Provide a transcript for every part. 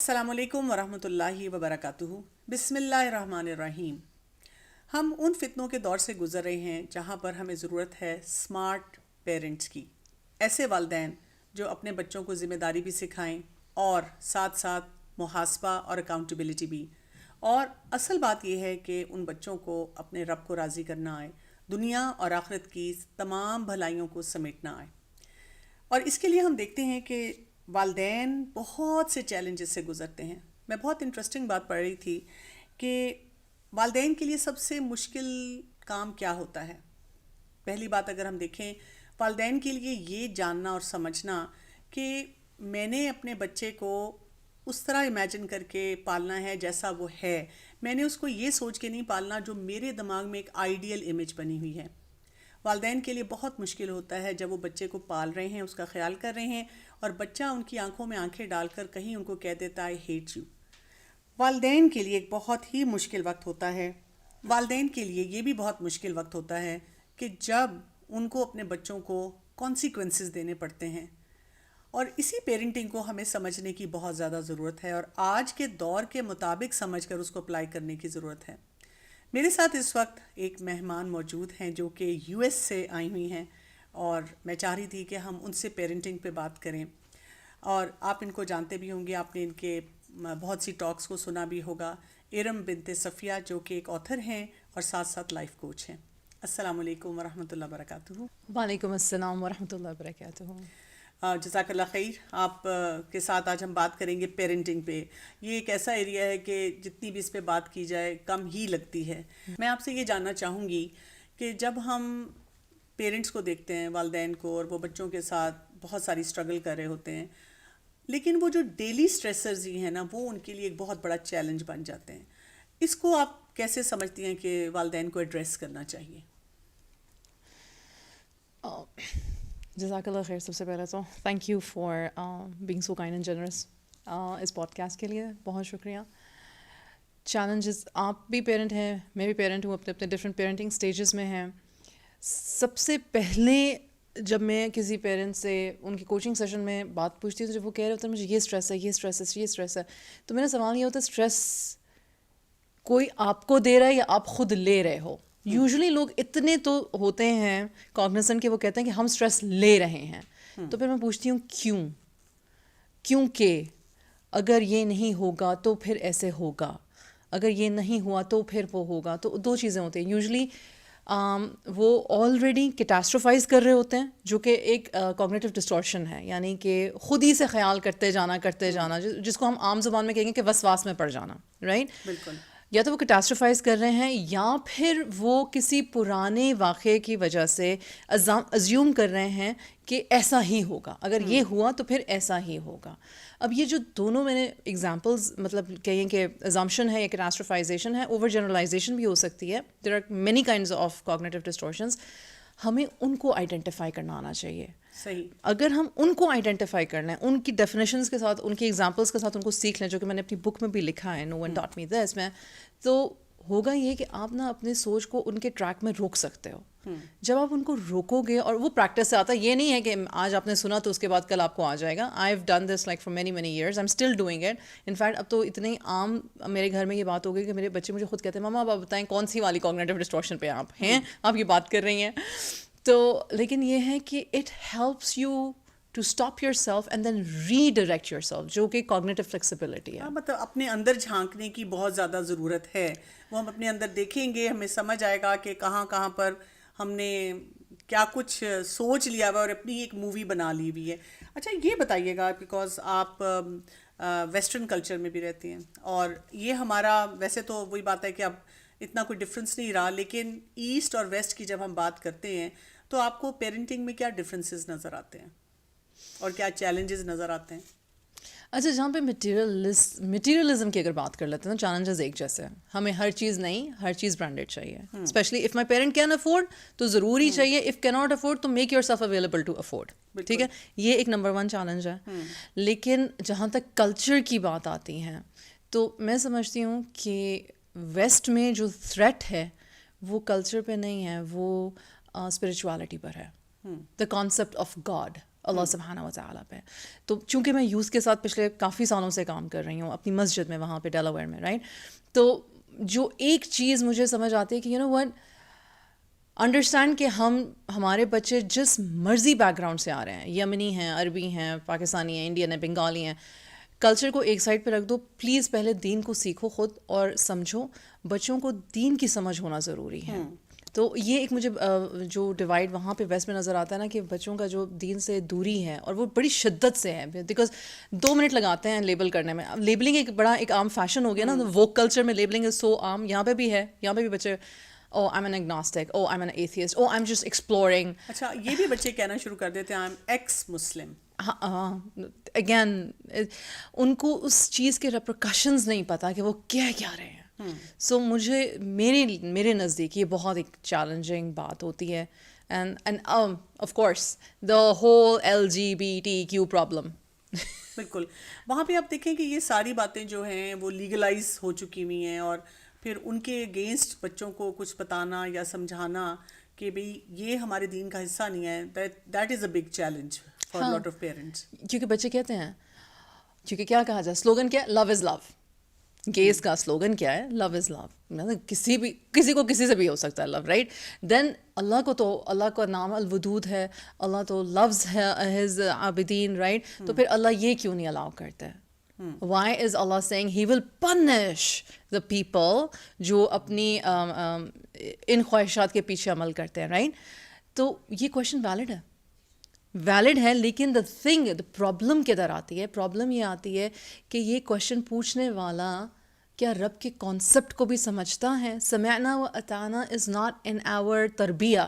السلام علیکم ورحمۃ اللہ وبرکاتہ۔ بسم اللہ الرحمن الرحیم۔ ہم ان فتنوں کے دور سے گزر رہے ہیں جہاں پر ہمیں ضرورت ہے سمارٹ پیرنٹس کی، ایسے والدین جو اپنے بچوں کو ذمہ داری بھی سکھائیں اور ساتھ ساتھ محاسبہ اور اکاؤنٹیبلٹی بھی، اور اصل بات یہ ہے کہ ان بچوں کو اپنے رب کو راضی کرنا آئے، دنیا اور آخرت کی تمام بھلائیوں کو سمیٹنا آئے۔ اور اس کے لیے ہم دیکھتے ہیں کہ والدین بہت سے چیلنجز سے گزرتے ہیں۔ میں بہت انٹرسٹنگ بات پڑھ رہی تھی کہ والدین کے لیے سب سے مشکل کام کیا ہوتا ہے۔ پہلی بات اگر ہم دیکھیں، والدین کے لیے یہ جاننا اور سمجھنا کہ میں نے اپنے بچے کو اس طرح امیجن کر کے پالنا ہے جیسا وہ ہے، میں نے اس کو یہ سوچ کے نہیں پالنا جو میرے دماغ میں ایک آئیڈیل امیج بنی ہوئی ہے۔ والدین کے لیے بہت مشکل ہوتا ہے جب وہ بچے کو پال رہے ہیں، اس کا خیال کر رہے ہیں، اور بچہ ان کی آنکھوں میں آنکھیں ڈال کر کہیں ان کو کہہ دیتا ہے ہیٹ یو۔ والدین کے لیے ایک بہت ہی مشکل وقت ہوتا ہے۔ والدین کے لیے یہ بھی بہت مشکل وقت ہوتا ہے کہ جب ان کو اپنے بچوں کو کانسیکوینسز دینے پڑتے ہیں، اور اسی پیرنٹنگ کو ہمیں سمجھنے کی بہت زیادہ ضرورت ہے اور آج کے دور کے مطابق سمجھ کر اس کو اپلائی کرنے کی ضرورت ہے۔ میرے ساتھ اس وقت ایک مہمان موجود ہیں جو کہ یو ایس سے آئی ہوئی ہیں، اور میں چاہ رہی تھی کہ ہم ان سے پیرنٹنگ پہ بات کریں۔ اور آپ ان کو جانتے بھی ہوں گے، آپ نے ان کے بہت سی ٹاکس کو سنا بھی ہوگا۔ ارم بنت صفیہ جو کہ ایک آتھر ہیں اور ساتھ ساتھ لائف کوچ ہیں۔ السلام علیکم ورحمۃ اللہ وبرکاتہ۔ وعلیکم السلام ورحمۃ اللہ وبرکاتہ۔ جزاک اللہ خیر۔ آپ کے ساتھ آج ہم بات کریں گے پیرنٹنگ پہ۔ یہ ایک ایسا ایریا ہے کہ جتنی بھی اس پہ بات کی جائے کم ہی لگتی ہے۔ میں آپ سے یہ جاننا چاہوں گی کہ جب ہم پیرنٹس کو دیکھتے ہیں، والدین کو، اور وہ بچوں کے ساتھ بہت ساری اسٹرگل کر رہے ہوتے ہیں، لیکن وہ جو ڈیلی اسٹریسرز ہی ہیں نا، وہ ان کے لیے ایک بہت بڑا چیلنج بن جاتے ہیں۔ اس کو آپ کیسے سمجھتی ہیں کہ والدین کو ایڈریس کرنا چاہیے؟ جزاک اللہ خیر۔ سب سے پہلے تو thank you for being so kind and generous. اس پوڈ کاسٹ کے لیے بہت شکریہ۔ چیلنجز، آپ بھی پیرنٹ ہیں، میں بھی پیرنٹ ہوں، اپنے اپنے ڈفرینٹ پیرنٹنگ اسٹیجز میں ہیں۔ سب سے پہلے جب میں کسی پیرنٹ سے ان کی کوچنگ سیشن میں بات پوچھتی ہوں تو جب وہ کہہ رہے ہوتے ہیں مجھے یہ اسٹریس ہے، یہ اسٹریس ہے، یہ اسٹریس ہے، تو میرا سوال یہ ہوتا ہے اسٹریس کوئی آپ کو دے رہا ہے یا آپ خود لے رہے ہو؟ یوزلی لوگ اتنے تو ہوتے ہیں کاگنیزنٹ کہ وہ کہتے ہیں کہ ہم اسٹریس لے رہے ہیں۔ تو پھر میں پوچھتی ہوں کیونکہ اگر یہ نہیں ہوگا تو پھر ایسے ہوگا، اگر یہ نہیں ہوا تو پھر وہ ہوگا۔ تو دو چیزیں ہوتی ہیں یوزلی، وہ آلریڈی کیٹاسٹروفائز کر رہے ہوتے ہیں، جو کہ ایک کوگنیٹو ڈسٹورشن ہے، یعنی کہ خود ہی سے خیال کرتے جانا جس کو ہم عام زبان میں کہیں گے کہ وسواس میں پڑ جانا، رائٹ؟ بالکل۔ یا تو وہ کیٹاسٹروفائز کر رہے ہیں، یا پھر وہ کسی پرانے واقعے کی وجہ سے ازیوم کر رہے ہیں کہ ایسا ہی ہوگا، اگر یہ ہوا تو پھر ایسا ہی ہوگا۔ اب یہ جو دونوں میں نے ایگزامپلز مطلب کہیں کہ ازامپشن ہے یا کیٹاسٹروفائزیشن ہے، اوور جنرلائزیشن بھی ہو سکتی ہے۔ There are many kinds of cognitive distortions. ہمیں ان کو آئیڈینٹیفائی کرنا آنا چاہیے۔ صحیح۔ اگر ہم ان کو آئیڈینٹیفائی کر لیں، ان کی ڈیفینیشنز کے ساتھ، ان کی ایگزامپلس کے ساتھ ان کو سیکھ لیں، جو کہ میں نے اپنی بک میں بھی لکھا ہے، نو ون ٹاٹ می دس میں، تو ہوگا یہ کہ آپ نا اپنے سوچ کو ان کے ٹریک میں روک سکتے ہو۔ جب آپ ان کو روکو گے، اور وہ پریکٹس سے آتا ہے، یہ نہیں ہے کہ آج آپ نے سنا تو اس کے بعد کل آپ کو آ جائے گا۔ I have done this like for many years, I am still doing it. In fact اب تو اتنی عام میرے گھر میں یہ بات ہو گئی کہ میرے بچے مجھے خود کہتے ہیں ماما آپ بتائیں کون سی والی کوگنیٹو ڈسٹورشن پہ آپ ہیں، آپ یہ بات کر رہی ہیں۔ تو لیکن یہ ہے کہ it helps you to stop yourself and then redirect yourself, جو کہ کوگنیٹو فلیکسیبلٹی ہے۔ مطلب اپنے اندر جھانکنے کی بہت زیادہ ضرورت ہے۔ وہ ہم اپنے اندر دیکھیں گے، ہمیں سمجھ آئے گا کہ کہاں کہاں پر ہم نے کیا کچھ سوچ لیا ہوا اور اپنی ایک مووی بنا لی ہوئی ہے۔ اچھا یہ بتائیے گا، بیکاز آپ ویسٹرن کلچر میں بھی رہتی ہیں، اور یہ ہمارا ویسے تو وہی بات ہے کہ اب اتنا کوئی ڈفرینس نہیں رہا، لیکن ایسٹ اور ویسٹ کی جب ہم بات کرتے ہیں تو آپ کو پیرنٹنگ میں کیا ڈفرینسز نظر آتے ہیں اور کیا چیلنجز نظر آتے ہیں؟ اچھا، جہاں پہ مٹیریلزم کی اگر بات کر لیتے ہیں تو چیلنجز ایک جیسے ہیں، ہمیں ہر چیز نہیں، ہر چیز برانڈیڈ چاہیے، especially if my parent can afford تو ضروری چاہیے، اف کی ناٹ افورڈ تو make yourself available to afford, ٹھیک ہے؟ یہ ایک نمبر 1 چیلنج ہے۔ لیکن جہاں تک کلچر کی بات آتی ہے تو میں سمجھتی ہوں کہ ویسٹ میں جو تھریٹ ہے وہ کلچر پہ نہیں ہے، وہ اسپرچویلٹی پر ہے، دا کانسیپٹ آف گاڈ، اللہ سبحانہ و تعالیٰ پہ. تو چونکہ میں یوتھ کے ساتھ پچھلے کافی سالوں سے کام کر رہی ہوں اپنی مسجد میں وہاں پہ ڈیلاویئر میں، رائٹ، تو جو ایک چیز مجھے سمجھ آتی ہے کہ یو نو ون انڈرسٹینڈ کہ ہمارے بچے جس مرضی بیک گراؤنڈ سے آ رہے ہیں، یمنی ہیں، عربی ہیں، پاکستانی ہیں، انڈین ہیں، بنگالی ہیں، کلچر کو ایک سائڈ پہ رکھ دو، پلیز پہلے دین کو سیکھو خود اور سمجھو. بچوں کو دین کی سمجھ ہونا ضروری ہے. تو یہ ایک مجھے جو ڈیوائڈ وہاں پہ ویسٹ میں نظر آتا ہے نا کہ بچوں کا جو دین سے دوری ہے اور وہ بڑی شدت سے ہے، بیکاز 2 منٹ لگاتے ہیں لیبل کرنے میں. لیبلنگ ایک عام فیشن ہو گیا نا، ووک کلچر میں لیبلنگ از سو عام. یہاں پہ بھی ہے، یہاں پہ بھی بچے oh I am an agnostic, oh I am an atheist, oh I am just exploring. اچھا، یہ بھی بچے کہنا شروع کر دیتے ہیں آئی ایم ایکس مسلم. ہاں اگین ان کو اس چیز کے ریپرکشنز نہیں پتہ کہ وہ کیا رہے ہیں. سو مجھے میرے نزدیک یہ بہت ایک چیلنجنگ بات ہوتی ہے. And of course the whole LGBTQ problem. بالکل، وہاں پہ آپ دیکھیں کہ یہ ساری باتیں جو ہیں وہ لیگلائز ہو چکی ہوئی ہیں، اور پھر ان کے اگینسٹ بچوں کو کچھ بتانا یا سمجھانا کہ بھئی یہ ہمارے دین کا حصہ نہیں ہے، that is a big challenge for lot of parents. کیونکہ بچے کہتے ہیں، کیونکہ کیا کہا جائے، سلوگن کیا ہے، لو از لو. گیز کا سلوگن کیا ہے، لو از لو. کسی کو کسی سے بھی ہو سکتا ہے لو، رائٹ. دین اللہ کا نام الودود ہے، اللہ تو لفظ ہے ہز عابدین، رائٹ. تو پھر اللہ یہ کیوں نہیں الاؤ کرتا ہے؟ Why is Allah saying he will punish the people جو اپنی ان خواہشات کے پیچھے عمل کرتے ہیں، رائٹ. تو یہ کوشچن ویلڈ ہے لیکن the پرابلم کدھر آتی ہے؟ پرابلم یہ آتی ہے کہ یہ کوشچن پوچھنے والا کیا رب کے کانسیپٹ کو بھی سمجھتا ہے؟ سمعنا و اطعنا از ناٹ ان آور تربیہ.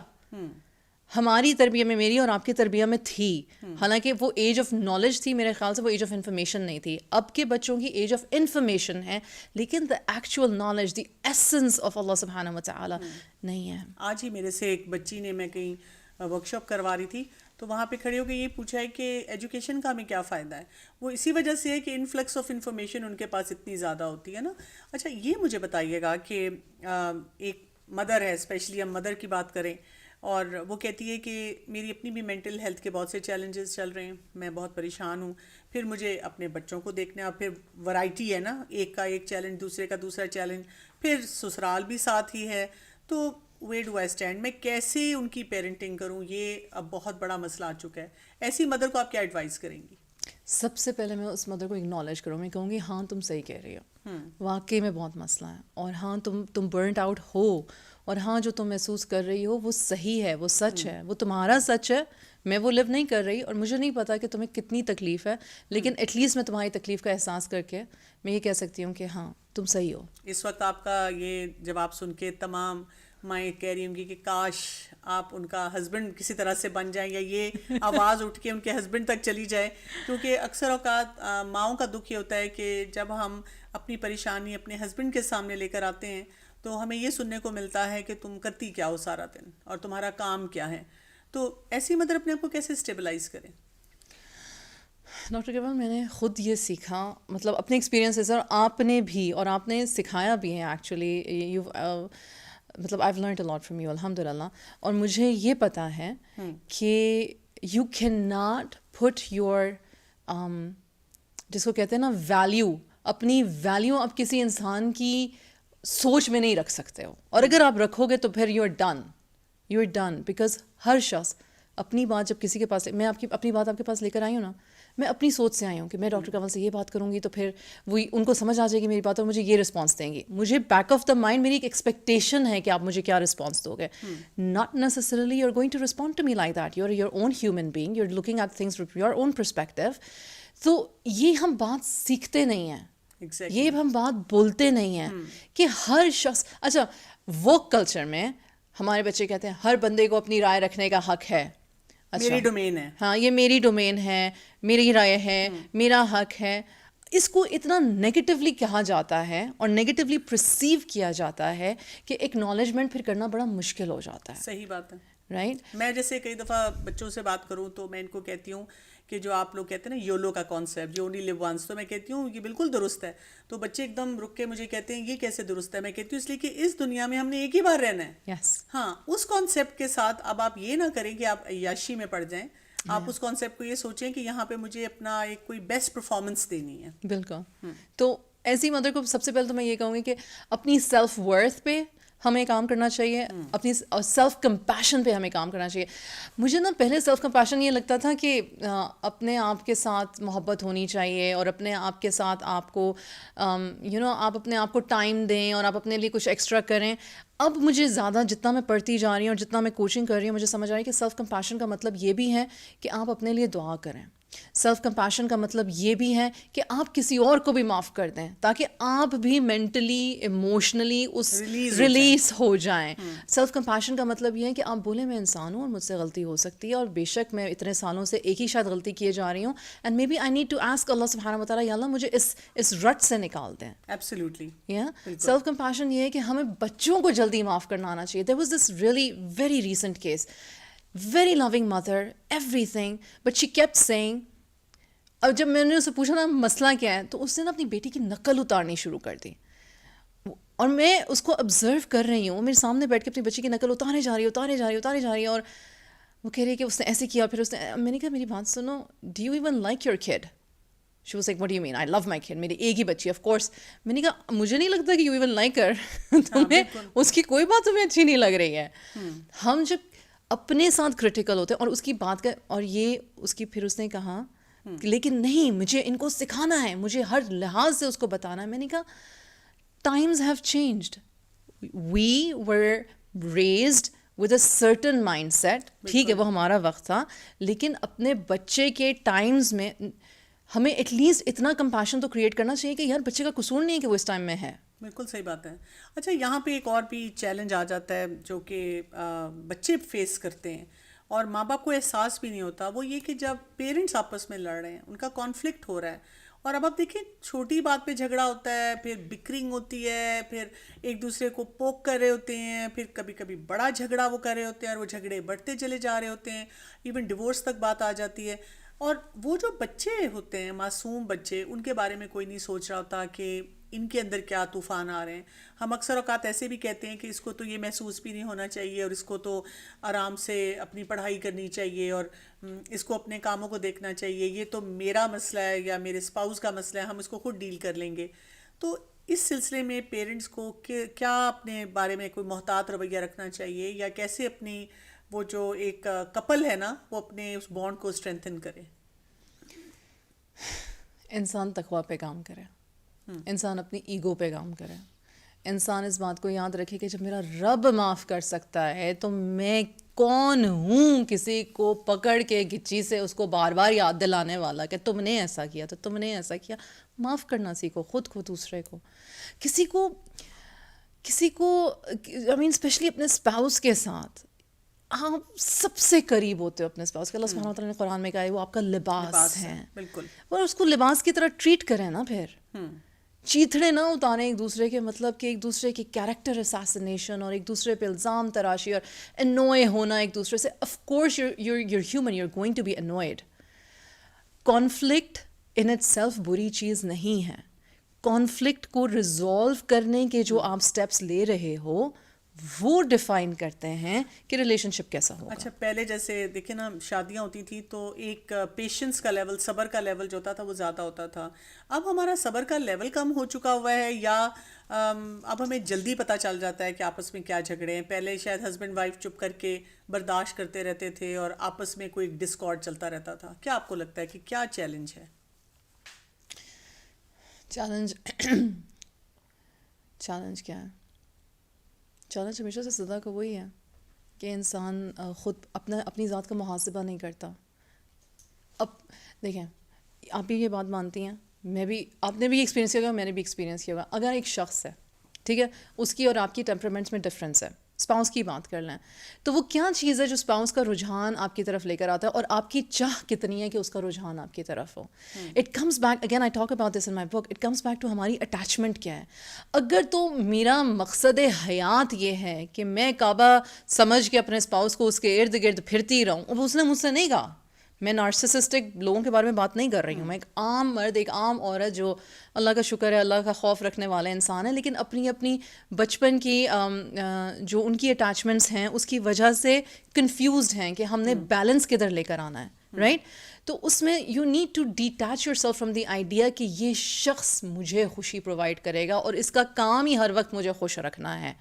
ہماری تربیہ میں، میری اور آپ کی تربیہ میں تھی، حالانکہ وہ ایج آف نالج تھی، میرے خیال سے وہ ایج آف انفارمیشن نہیں تھی. اب کے بچوں کی ایج آف انفارمیشن ہے لیکن the actual knowledge, the essence of Allah سبحانہ و تعالیٰ نہیں ہے. آج ہی میرے سے ایک بچی نے، میں کہیں ورک شاپ کروا رہی تھی تو وہاں پہ کھڑے ہو کے یہ پوچھا ہے کہ ایجوکیشن کا ہمیں کیا فائدہ ہے. وہ اسی وجہ سے ہے کہ انفلکس آف انفارمیشن ان کے پاس اتنی زیادہ ہوتی ہے نا. اچھا، یہ مجھے بتائیے گا کہ ایک مدر ہے، اسپیشلی ہم مدر کی بات کریں، اور وہ کہتی ہے کہ میری اپنی بھی مینٹل ہیلتھ کے بہت سے چیلنجز چل رہے ہیں، میں بہت پریشان ہوں، پھر مجھے اپنے بچوں کو دیکھنا ہے، پھر ورائٹی ہے نا، ایک کا ایک چیلنج، دوسرے کا دوسرا چیلنج، پھر سسرال بھی ساتھ ہی ہے. تو ویئر ڈو آئی اسٹینڈ، میں کیسے ان کی پیرنٹنگ کروں؟ یہ اب بہت بڑا مسئلہ آ چکا ہے. ایسی مدر کو آپ کیا ایڈوائز کریں گی؟ سب سے پہلے میں اس مدر کو اگنالج کروں، میں کہوں گی ہاں تم صحیح کہہ رہی ہو، واقعی میں بہت مسئلہ ہے، اور ہاں تم برنٹ آؤٹ ہو، اور ہاں جو تم محسوس کر رہی ہو وہ صحیح ہے، وہ سچ ہے، وہ تمہارا سچ ہے. میں وہ لیو نہیں کر رہی اور مجھے نہیں پتا کہ تمہیں کتنی تکلیف ہے، لیکن ایٹ لیسٹ میں تمہاری تکلیف کا احساس کر کے میں یہ کہہ سکتی ہوں کہ ہاں تم صحیح ہو. اس وقت آپ کا یہ جواب سن کے تمام مائیں کہہ رہی ہوں گی کہ کاش آپ ان کا ہسبینڈ کسی طرح سے بن جائیں، یا یہ آواز اٹھ کے ان کے ہسبینڈ تک چلی جائے. کیونکہ اکثر اوقات ماؤں کا دکھ یہ ہوتا ہے کہ جب ہم اپنی پریشانی اپنے ہسبینڈ کے سامنے لے کر آتے ہیں تو ہمیں یہ سننے کو ملتا ہے کہ تم کرتی کیا ہو سارا دن اور تمہارا کام کیا ہے. تو ایسی مدر اپنے آپ کو کیسے اسٹیبلائز کریں؟ ڈاکٹر کیول، میں نے خود یہ سیکھا، مطلب اپنے ایکسپیرینس سے، سر آپ نے بھی، اور آپ نے سکھایا بھی ہے ایکچولی، مطلب I have learned a lot from you الحمد للہ. اور مجھے یہ پتہ ہے کہ you can not put your جس کو کہتے ہیں نا ویلیو، اپنی ویلیو آپ کسی انسان کی سوچ میں نہیں رکھ سکتے ہو، اور اگر آپ رکھو گے تو پھر یو آر ڈن بیکاز ہر شخص اپنی بات جب کسی کے پاس، میں اپنی بات آپ کے پاس لے کر آئی ہوں نا، میں اپنی سوچ سے آئی ہوں کہ میں ڈاکٹر کنول سے یہ بات کروں گی تو پھر وہی ان کو سمجھ آ جائے گی میری بات اور مجھے یہ رسپانس دیں گی. مجھے بیک آف دا مائنڈ میری ایک ایکسپیکٹیشن ہے کہ آپ مجھے کیا رسپانس دو گے. Not necessarily you are going to respond to me like that. You are your own human being, you are looking at things from your own perspective. تو یہ ہم بات سیکھتے نہیں ہیں، یہ ہم بات بولتے نہیں ہیں کہ ہر شخص، اچھا وہ کلچر میں ہمارے بچے کہتے ہیں ہر بندے کو اپنی رائے رکھنے کا حق ہے. میری ڈومین ہے، ہاں یہ میری ڈومین ہے، میری رائے ہے، میرا حق ہے. اس کو اتنا نیگیٹیولی کہا جاتا ہے اور نیگیٹیولی پرسیو کیا جاتا ہے کہ ایکنالجمنٹ پھر کرنا بڑا مشکل ہو جاتا ہے. صحیح بات ہے، رائٹ. میں جیسے کئی دفعہ بچوں سے بات کروں تو میں ان کو کہتی ہوں کہ جو آپ لوگ کہتے ہیں نا یولو کا concept, you only live once, تو میں کہتی ہوں یہ بالکل درست ہے. تو بچے ایک دم رک کے مجھے کہتے ہیں یہ کیسے درست ہے؟ میں کہتی ہوں اس لیے کہ اس دنیا میں ہم نے ایک ہی بار رہنا ہے. یس. ہاں، اس کانسیپٹ کے ساتھ اب آپ یہ نہ کریں کہ آپ عیاشی میں پڑ جائیں، آپ اس کانسیپٹ کو یہ سوچیں کہ یہاں پہ مجھے اپنا ایک کوئی بیسٹ پرفارمنس دینی ہے. بالکل. تو ایسی مدر کو سب سے پہلے تو میں یہ کہوں گی کہ اپنی سیلف ورتھ پہ ہمیں کام کرنا چاہیے, اپنی سیلف کمپیشن پہ ہمیں کام کرنا چاہیے. مجھے نا پہلے سیلف کمپیشن یہ لگتا تھا کہ اپنے آپ کے ساتھ محبت ہونی چاہیے اور اپنے آپ کے ساتھ آپ کو آپ اپنے آپ کو ٹائم دیں اور آپ اپنے لیے کچھ ایکسٹرا کریں. اب مجھے زیادہ جتنا میں پڑھتی جا رہی ہوں اور جتنا میں کوچنگ کر رہی ہوں, مجھے سمجھ آ رہی ہے کہ سیلف کمپیشن کا مطلب یہ بھی ہے کہ آپ اپنے لیے دعا کریں. سیلف کمپیشن کا مطلب یہ بھی ہے کہ آپ کسی اور کو بھی معاف کر دیں تاکہ آپ بھی مینٹلی ایموشنلی اس ریلیز ہو جائیں. سیلف کمپیشن کا مطلب یہ ہے کہ آپ بولیں میں انسان ہوں اور مجھ سے غلطی ہو سکتی ہے, اور بے شک میں اتنے سالوں سے ایک ہی شاید غلطی کیے جا رہی ہوں, and maybe I need to ask Allah سبحانہ و تعالیٰ, یا اللہ مجھے اس رٹ سے نکال دیں. ایبسلیوٹلی. سیلف کمپیشن یہ ہے کہ ہمیں بچوں کو جلدی معاف کرنا آنا چاہیے. There was this really very recent case, very loving mother, everything, but she kept saying, اب جب میں نے اسے پوچھا نا مسئلہ کیا ہے, تو اس نے نا اپنی بیٹی کی نقل اتارنی شروع کر دی, اور میں اس کو آبزرو کر رہی ہوں, میرے سامنے بیٹھ کے اپنی بچی کی نقل اتارے جا رہی ہے, اور وہ کہہ رہی ہے کہ اس نے ایسے کیا. پھر میں نے کہا میری بات سنو, do you even like your kid? She was like what do you mean? I love my kid, میری ایک ہی بچی, آف کورس. میں نے کہا مجھے نہیں لگتا کہ یو ایون لائک ہر, تمہیں اس کی کوئی بات تمہیں اچھی نہیں لگ رہی ہے. ہم جب اپنے ساتھ کرٹیکل ہوتے ہیں اور اس کی بات کا, اور یہ اس کی, پھر اس نے کہا لیکن نہیں مجھے ان کو سکھانا ہے, مجھے ہر لحاظ سے اس کو بتانا ہے. میں نے کہا times have changed, we were raised with a certain mindset, ٹھیک ہے وہ ہمارا وقت تھا, لیکن اپنے بچے کے ٹائمز میں ہمیں ایٹ لیسٹ اتنا کمپیشن تو کریٹ کرنا چاہیے کہ یار بچے کا قصور نہیں ہے کہ وہ اس ٹائم میں ہے. بالکل صحیح بات ہے. اچھا یہاں پہ ایک اور بھی چیلنج آ جاتا ہے جو کہ بچے فیس کرتے ہیں اور ماں باپ کو احساس بھی نہیں ہوتا, وہ یہ کہ جب پیرنٹس آپس میں لڑ رہے ہیں, ان کا کانفلکٹ ہو رہا ہے, اور اب آپ دیکھیں چھوٹی بات پہ جھگڑا ہوتا ہے, پھر بکرنگ ہوتی ہے, پھر ایک دوسرے کو پوک کر رہے ہوتے ہیں, پھر کبھی کبھی بڑا جھگڑا وہ کر رہے ہوتے ہیں اور وہ جھگڑے بڑھتے چلے جا رہے ہوتے ہیں, ایون ڈیورس تک بات آ جاتی ہے. اور وہ جو بچے ہوتے ہیں, معصوم بچے, ان کے بارے میں کوئی نہیں سوچ رہا ہوتا کہ ان کے اندر کیا طوفان آ رہے ہیں. ہم اکثر اوقات ایسے بھی کہتے ہیں کہ اس کو تو یہ محسوس بھی نہیں ہونا چاہیے, اور اس کو تو آرام سے اپنی پڑھائی کرنی چاہیے, اور اس کو اپنے کاموں کو دیکھنا چاہیے, یہ تو میرا مسئلہ ہے یا میرے اسپاؤس کا مسئلہ ہے, ہم اس کو خود ڈیل کر لیں گے. تو اس سلسلے میں پیرنٹس کو کیا اپنے بارے میں کوئی محتاط رویہ رکھنا چاہیے, یا کیسے اپنی وہ جو ایک کپل ہے نا وہ اپنے اس بانڈ کو اسٹرینتھن کرے؟ انسان تقویٰ پہ کام کرے, انسان اپنی ایگو پہ کام کرے, انسان اس بات کو یاد رکھے کہ جب میرا رب معاف کر سکتا ہے تو میں کون ہوں کسی کو پکڑ کے گچی سے اس کو بار بار یاد دلانے والا کہ تم نے ایسا کیا تو تم نے ایسا کیا. معاف کرنا سیکھو, خود کو, دوسرے کو, کسی کو آئی مین اسپیشلی اپنے اسپاؤس کے ساتھ آپ سب سے قریب ہوتے ہو اپنے اسپاؤس کے. اللہ سبحانہ وتعالیٰ نے قرآن میں کہا ہے وہ آپ کا لباس ہے, بالکل, اور اس کو لباس کی طرح ٹریٹ کریں نا, پھر چیتھڑے نہ اتاریں ایک دوسرے کے, مطلب کہ ایک دوسرے کی کیریکٹر اساسینیشن اور ایک دوسرے پہ الزام تراشی اور انوائے ہونا ایک دوسرے سے. Of course you're human, you're going to be annoyed. Conflict in it self بری چیز نہیں ہے. کانفلکٹ کو ریزالو کرنے کے جو آپ اسٹیپس لے رہے ہو وہ ڈیفائن کرتے ہیں کہ ریلیشن شپ کیسا ہوگا. اچھا پہلے جیسے دیکھیں نا شادیاں ہوتی تھیں تو ایک پیشنس کا لیول, صبر کا لیول جو ہوتا تھا وہ زیادہ ہوتا تھا. اب ہمارا صبر کا لیول کم ہو چکا ہوا ہے, یا اب ہمیں جلدی پتہ چل جاتا ہے کہ آپس میں کیا جھگڑے ہیں. پہلے شاید ہسبینڈ وائف چپ کر کے برداشت کرتے رہتے تھے اور آپس میں کوئی ڈسکارڈ چلتا رہتا تھا. کیا آپ کو لگتا ہے کہ کیا چیلنج ہے؟ چیلنج کیا ہے؟ چیلنج ہمیشہ سے سزا کا وہی ہے کہ انسان خود اپنی ذات کا محاسبہ نہیں کرتا. اب دیکھیں, آپ بھی یہ بات مانتی ہیں, میں بھی, آپ نے بھی ایکسپیرینس کیا ہوگا, میں نے بھی ایکسپیرینس کیا ہوگا. اگر ایک شخص ہے, ٹھیک ہے, اس کی اور آپ کی ٹیمپرامنٹس میں ڈفرینس ہے, اسپاؤس کی بات کر لیں, تو وہ کیا چیز ہے جو اسپاؤس کا رجحان آپ کی طرف لے کر آتا ہے, اور آپ کی چاہ کتنی ہے کہ اس کا رجحان آپ کی طرف ہو. It comes back, again I talk about this in my book, it comes back to ہماری اٹیچمنٹ کیا ہے. اگر تو میرا مقصد حیات یہ ہے کہ میں کعبہ سمجھ کے اپنے اسپاؤس کو اس کے ارد گرد پھرتی رہوں, اب اس نے مجھ سے نہیں کہا, میں نارسسسٹک لوگوں کے بارے میں بات نہیں کر رہی ہوں, میں ایک عام مرد, ایک عام عورت جو اللہ کا شکر ہے, اللہ کا خوف رکھنے والا انسان ہے, لیکن اپنی بچپن کی جو ان کی اٹیچمنٹس ہیں اس کی وجہ سے کنفیوزڈ ہیں کہ ہم نے بیلنس کدھر لے کر آنا ہے. رائٹ. تو اس میں you need to detach yourself from the idea کہ یہ شخص مجھے خوشی پرووائڈ کرے گا اور اس کا کام ہی ہر وقت مجھے خوش رکھنا ہے.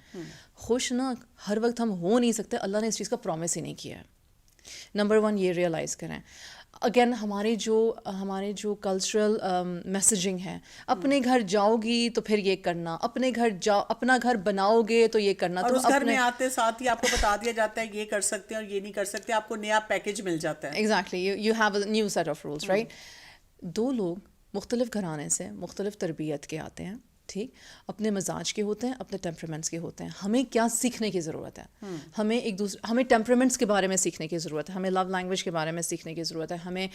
خوش نا ہر وقت ہم ہو نہیں سکتے, اللہ نے اس چیز کا پرومس ہی نہیں کیا ہے. نمبر 1 یہ ریئلائز کریں. اگین ہمارے جو کلچرل میسیجنگ ہے, اپنے گھر جاؤ گی تو پھر یہ کرنا, اپنا گھر بناؤ گے تو یہ کرنا, اور اس گھر میں آتے ساتھ ہی آپ کو بتا دیا جاتا ہے یہ کر سکتے ہیں اور یہ نہیں کر سکتے, آپ کو نیا پیکیج مل جاتا ہے. Exactly, you have a new set of rules, right. 2 لوگ مختلف گھرانے سے مختلف تربیت کے آتے ہیں, ٹھیک, اپنے مزاج کے ہوتے ہیں, اپنے ٹیمپرامنٹس کے ہوتے ہیں. ہمیں کیا سیکھنے کی ضرورت ہے؟ ہمیں ٹیمپرامنٹس کے بارے میں سیکھنے کی ضرورت ہے, ہمیں لو لینگویج کے بارے میں سیکھنے کی ضرورت ہے, ہمیں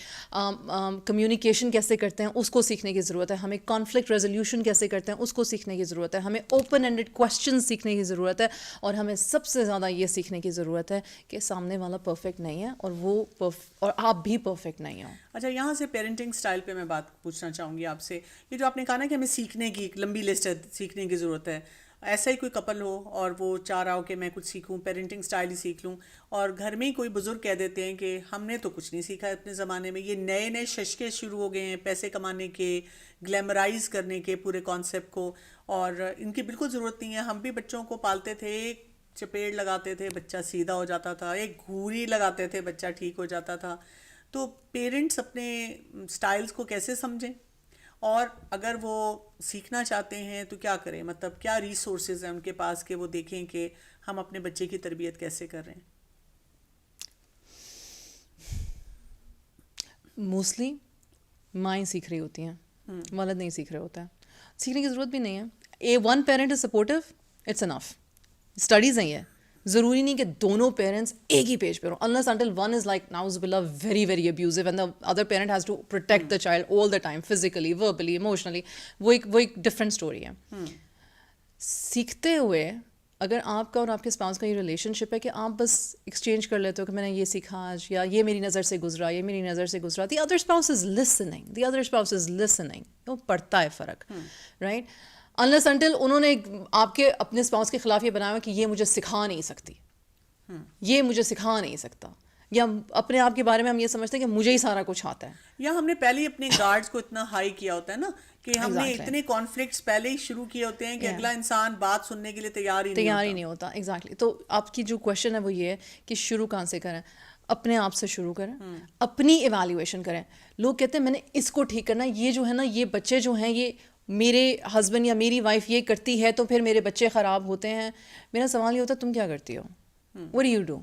کمیونیکیشن کیسے کرتے ہیں اس کو سیکھنے کی ضرورت ہے, ہمیں کانفلکٹ ریزولوشن کیسے کرتے ہیں اس کو سیکھنے کی ضرورت ہے, ہمیں اوپن اینڈڈ کویسچن سیکھنے کی ضرورت ہے, اور ہمیں سب سے زیادہ یہ سیکھنے کی ضرورت ہے کہ سامنے والا پرفیکٹ نہیں ہے اور آپ بھی پرفیکٹ نہیں ہو. اچھا, یہاں سے پیرنٹنگ سٹائل پہ میں بات پوچھنا چاہوں گی آپ سے. یہ جو آپ نے کہا نا کہ ہمیں سیکھنے کی ایک لمبی لسٹ ہے, سیکھنے کی ضرورت ہے. ایسا ہی کوئی کپل ہو اور وہ چاہ رہا ہو کہ میں کچھ سیکھوں, پیرنٹنگ سٹائل ہی سیکھ لوں, اور گھر میں ہی کوئی بزرگ کہہ دیتے ہیں کہ ہم نے تو کچھ نہیں سیکھا اپنے زمانے میں, یہ نئے نئے ششکے شروع ہو گئے ہیں پیسے کمانے کے, گلیمرائز کرنے کے پورے کانسیپٹ کو, اور ان کی بالکل ضرورت نہیں ہے. ہم بھی بچوں کو پالتے تھے, ایک چپیڑ لگاتے تھے بچہ سیدھا ہو جاتا تھا, ایک گھوری لگاتے تھے بچہ ٹھیک ہو جاتا تھا. تو پیرنٹس اپنے سٹائلز کو کیسے سمجھیں, اور اگر وہ سیکھنا چاہتے ہیں تو کیا کریں, مطلب کیا ریسورسز ہیں ان کے پاس کہ وہ دیکھیں کہ ہم اپنے بچے کی تربیت کیسے کر رہے ہیں؟ موسٹلی مائیں سیکھ رہی ہوتی ہیں, والد نہیں سیکھ رہے ہوتا ہے. سیکھنے کی ضرورت بھی نہیں ہے. One parent is supportive, it's enough. Studies ہیں یہ, ضروری نہیں کہ دونوں پیرنٹس ایک ہی پیج پہ ہوں, unless until one is like ناؤز باللہ very very abusive and the other parent has to protect the child all the time, physically, verbally, emotionally. وہ ایک ڈفرینٹ اسٹوری ہے. سیکھتے ہوئے اگر آپ کا اور آپ کے اسپاؤس کا یہ ریلیشن شپ ہے کہ آپ بس ایکسچینج کر لیتے ہو کہ میں نے یہ سیکھا آج, یا یہ میری نظر سے گزرا, یہ میری نظر سے گزرا, the other spouse is listening, وہ پڑتا ہے فرق, رائٹ. unless until انہوں نے آپ کے اپنے اسپاؤس کے خلاف یہ بنایا کہ یہ مجھے سکھا نہیں سکتی, یہ مجھے سکھا نہیں سکتا, یا اپنے آپ کے بارے میں ہم یہ سمجھتے ہیں کہ مجھے ہی سارا کچھ آتا ہے, یا ہم نے پہلے ہی اپنے گارڈز کو اتنا ہائی کیا ہوتا ہے نا کہ ہم نے اتنے کانفلکٹس پہلے ہی شروع کیے ہوتے ہیں کہ اگلا انسان بات سننے کے لیے تیار ہی نہیں ہوتا. ایگزیکٹلی. تو آپ کی جو کویشچن ہے وہ یہ ہے کہ شروع کہاں سے کریں. اپنے آپ سے شروع کریں, اپنی ایویلیویشن کریں. لوگ کہتے ہیں میں نے اس کو ٹھیک کرنا, یہ جو ہے نا, یہ بچے جو ہیں, یہ میرے ہسبینڈ یا میری وائف یہ کرتی ہے تو پھر میرے بچے خراب ہوتے ہیں. میرا سوال یہ ہوتا ہے تم کیا کرتی ہو, what do you do,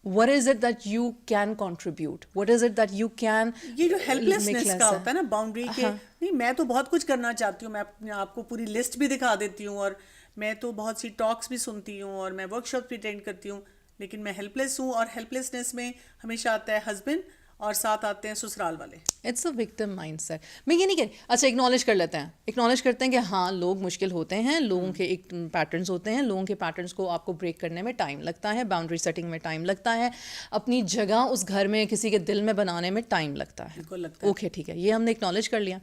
what is it that you can contribute, what is it that you can. یہ جو ہیلپ لیسنس کا ہوتا ہے نا باؤنڈری کے, نہیں میں تو بہت کچھ کرنا چاہتی ہوں, میں اپنے آپ کو پوری لسٹ بھی دکھا دیتی ہوں, اور میں تو بہت سی ٹاکس بھی سنتی ہوں, اور میں ورک شاپ بھی اٹینڈ کرتی ہوں, لیکن میں ہیلپ لیس ہوں. اور ہیلپ لیسنس میں ہمیشہ آتا ہے ہسبینڈ اور ساتھ آتے ہیں سسرال والے. It's a victim mindset. میں یہ نہیں کہہ, اچھا اکنالج کر لیتے ہیں, اکنالج کرتے ہیں کہ ہاں لوگ مشکل ہوتے ہیں, لوگوں کے ایک پیٹرنس ہوتے ہیں, لوگوں کے پیٹرنس کو آپ کو بریک کرنے میں ٹائم لگتا ہے, باؤنڈری سیٹنگ میں ٹائم لگتا ہے, اپنی جگہ اس گھر میں کسی کے دل میں بنانے میں ٹائم لگتا ہے. اوکے ٹھیک ہے, یہ ہم نے اکنالج کر لیا.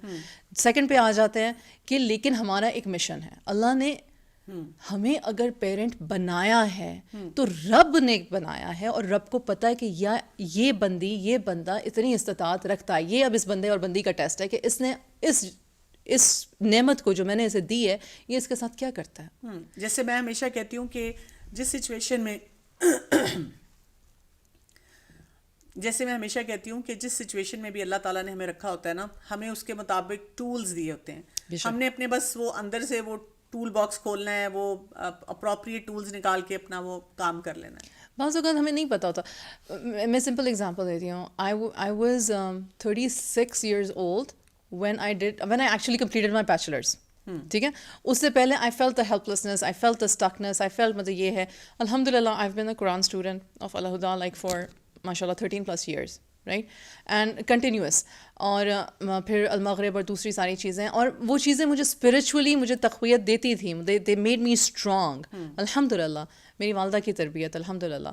سیکنڈ پہ آ جاتے ہیں کہ لیکن ہمارا ایک مشن ہے, اللہ نے ہمیں اگر پیرنٹ بنایا ہے تو رب نے بنایا ہے, اور رب کو پتہ ہے کہ یہ بندی, یہ بندہ اتنی استطاعت رکھتا ہے, یہ اب اس بندے اور بندی کا ٹیسٹ ہے کہ اس نے اس نعمت کو جو میں نے اسے دی ہے یہ اس کے ساتھ کیا کرتا ہے. جیسے میں ہمیشہ کہتی ہوں کہ جس سچویشن میں بھی اللہ تعالیٰ نے ہمیں رکھا ہوتا ہے نا, ہمیں اس کے مطابق ٹولز دیے ہوتے ہیں. ہم نے اپنے بس وہ اندر سے وہ ٹول باکس کھولنا ہے, وہ اپروپریٹ ٹولز نکال کے اپنا وہ کام کر لینا ہے. بعض اوقات ہمیں نہیں پتہ ہوتا. میں سمپل اگزامپل دیتی ہوں. I was 36 years old when I actually completed my bachelor's. ٹھیک ہے, اس سے پہلے I felt the helplessness, I felt the stuckness, I felt مطلب یہ ہے. الحمدللہ I've been a Quran student of Al-Huda like for mashallah 13+ years. Right and continuous, اور پھر المغرب اور دوسری ساری چیزیں, اور وہ چیزیں مجھے اسپرچولی مجھے تقویت دیتی تھیں, دے میڈ می اسٹرانگ الحمد للہ, میری والدہ کی تربیت الحمد للہ.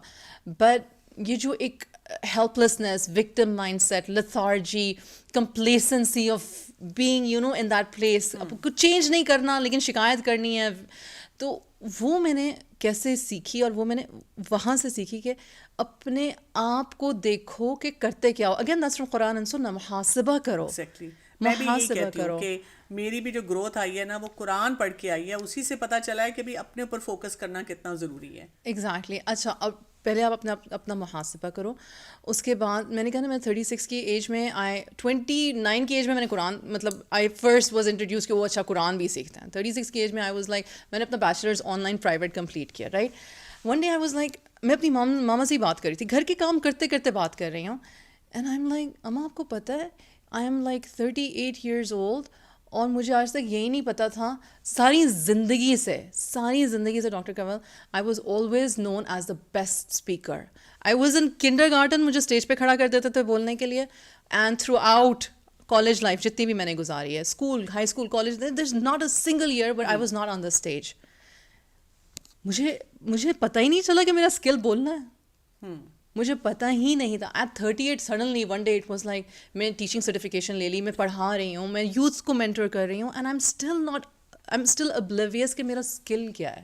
بٹ یہ جو ایک help lessons, victim mindset, lethargy, complacency of being in that place, کچھ چینج نہیں کرنا لیکن شکایت کرنی ہے, تو وہ میں نے کیسے سیکھی, اور وہ میں نے وہاں سے سیکھی کہ اپنے آپ کو دیکھو کہ کرتے کیا ہو. Again that's from Quran and Sunnah, محاسبہ کرو. ایگزیکٹلی میں بھی یہی محاسبہ کہتی ہوں کرو. کہ میری بھی جو گروتھ آئی ہے نا وہ قرآن پڑھ کے آئی ہے, اسی سے پتہ چلا ہے کہ بھی اپنے اوپر فوکس کرنا کتنا ضروری ہے. ایگزیکٹلی. اچھا, اب پہلے آپ اپنا محاسبہ کرو. اس کے بعد میں نے کہا نا, میں 36 کی ایج میں 29 کی ایج میں نے قرآن, مطلب آئی فرسٹ واز انٹروڈیوس کہ وہ اچھا قرآن بھی سیکھتے ہیں. 36 کی ایج میں آئی واز لائک, میں نے اپنا bachelors online private complete کیا, right. One day I was like, میں اپنی ماما سے ہی بات کر رہی تھی, گھر کے کام کرتے کرتے بات کر رہی ہوں, اینڈ آئی ایم لائک, اما آپ کو پتہ ہے I am like 38 years old, اور مجھے آج تک یہی نہیں پتا تھا ساری زندگی سے doctor Kanwal, I was always known as the best speaker. I was in kindergarten, مجھے اسٹیج پہ کھڑا کر دیتے تھے بولنے کے لیے, and throughout college life جتنی بھی میں نے گزاری ہے, school, high school, college, there is not a single year but I was not on the stage. مجھے پتہ ہی نہیں چلا کہ میرا اسکل بولنا ہے, مجھے پتہ ہی نہیں تھا. At 38 suddenly one day it was like, میں ٹیچنگ سرٹیفکیشن لے لی, میں پڑھا رہی ہوں, میں یوتھس کو مینٹر کر رہی ہوں, اینڈ آئی ایم اسٹل ابلیویس کہ میرا اسکل کیا ہے.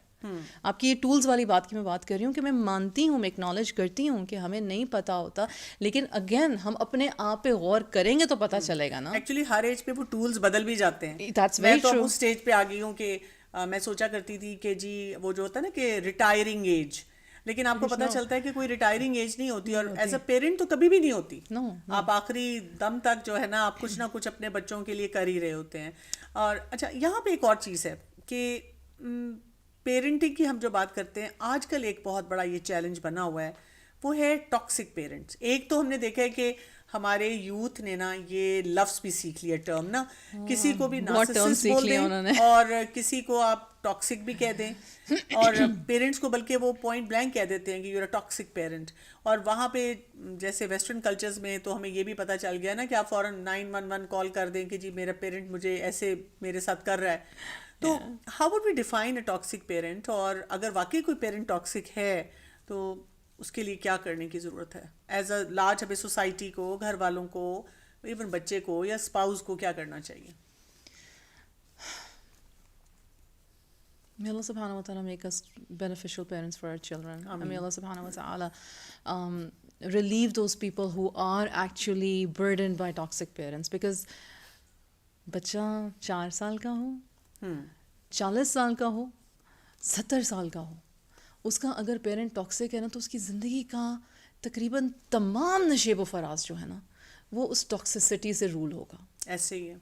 آپ کی یہ ٹولز والی بات کی میں بات کر رہی ہوں کہ میں مانتی ہوں, میں اکنالج کرتی ہوں کہ ہمیں نہیں پتہ ہوتا, لیکن اگین ہم اپنے آپ پہ غور کریں گے تو پتہ چلے گا نا. ایکچولی ہر ایج پہ وہ ٹولز بدل بھی جاتے ہیں. That's میں very تو اب true. اس اسٹیج پہ آ گئی ہوں کہ میں سوچا کرتی تھی کہ جی وہ جو ہوتا ہے نا کہ ریٹائرنگ ایج, لیکن آپ کو پتہ چلتا ہے کہ کوئی ریٹائرنگ ایج نہیں ہوتی, اور ایز اے پیرنٹ تو کبھی بھی نہیں ہوتی. آپ آخری دم تک جو ہے نا آپ کچھ نہ کچھ اپنے بچوں کے لیے کر ہی رہے ہوتے ہیں. اور اچھا, یہاں پہ ایک اور چیز ہے کہ پیرنٹنگ کی ہم جو بات کرتے ہیں, آج کل ایک بہت بڑا یہ چیلنج بنا ہوا ہے, وہ ہے ٹاکسک پیرنٹس. ایک تو ہم نے دیکھا ہے کہ ہمارے یوتھ نے نا یہ لفظ بھی سیکھ لیا ٹرم نا, کسی کو بھی نارسسسٹ بول دیں اور کسی کو آپ ٹاکسک بھی کہہ دیں, اور پیرنٹس کو بلکہ وہ پوائنٹ بلینک کہہ دیتے ہیں کہ you are a toxic parent. اور وہاں پہ جیسے ویسٹرن کلچرز میں تو ہمیں یہ بھی پتہ چل گیا نا کہ آپ فوراً 911 کال کر دیں کہ جی میرا پیرنٹ مجھے ایسے میرے ساتھ کر رہا ہے. تو how would we define a toxic parent, اور اگر واقعی کوئی پیرنٹ ٹاکسک ہے تو اس کے لیے کیا کرنے کی ضرورت ہے ایز اے لارج اب سوسائٹی کو, گھر والوں کو, ایون بچے کو یا اسپاؤز کو کیا کرنا چاہیے؟ May Allah subhanahu wa ta'ala make us beneficial parents for our children. And may Allah subhanahu wa ta'ala relieve those people who are actually burdened by toxic parents. Because بچہ 4 سال کا ہو, 40 سال کا ہو, 70 سال کا ہو, اس کا اگر پیرنٹ ٹاکسک ہے نا تو اس کی زندگی کا تقریباً تمام نشیب و فراز جو ہے نا وہ اس ٹاکسسٹی سے رول ہوگا. ایسے ہی ہے.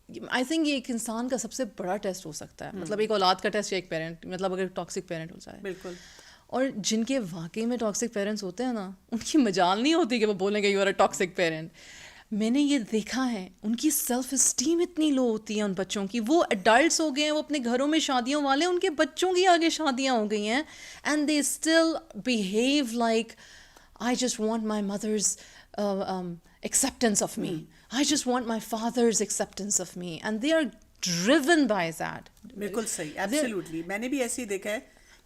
آئی تھنک یہ ایک انسان کا سب سے بڑا ٹیسٹ ہو سکتا ہے, مطلب ایک اولاد کا ٹیسٹ یا ایک پیرنٹ, مطلب اگر ٹاکسک پیرنٹ ہو جائے. بالکل. اور جن کے واقعی میں ٹاکسک پیرنٹس ہوتے ہیں نا, ان کی مجال نہیں ہوتی کہ وہ بولیں گے you are a toxic parent. میں نے یہ دیکھا ہے, ان کی سیلف اسٹیم اتنی لو ہوتی ہے ان بچوں کی. وہ ایڈلٹس ہو گئے ہیں, وہ اپنے گھروں میں شادیوں والے, ان کے بچوں کی آگے شادیاں ہو گئی ہیں, and they still behave like I just want my mother's acceptance of me. I just want my father's acceptance of me. And they are driven by that. بالکل صحیح, ایبسلیوٹلی. میں نے بھی ایسے ہی دیکھا ہے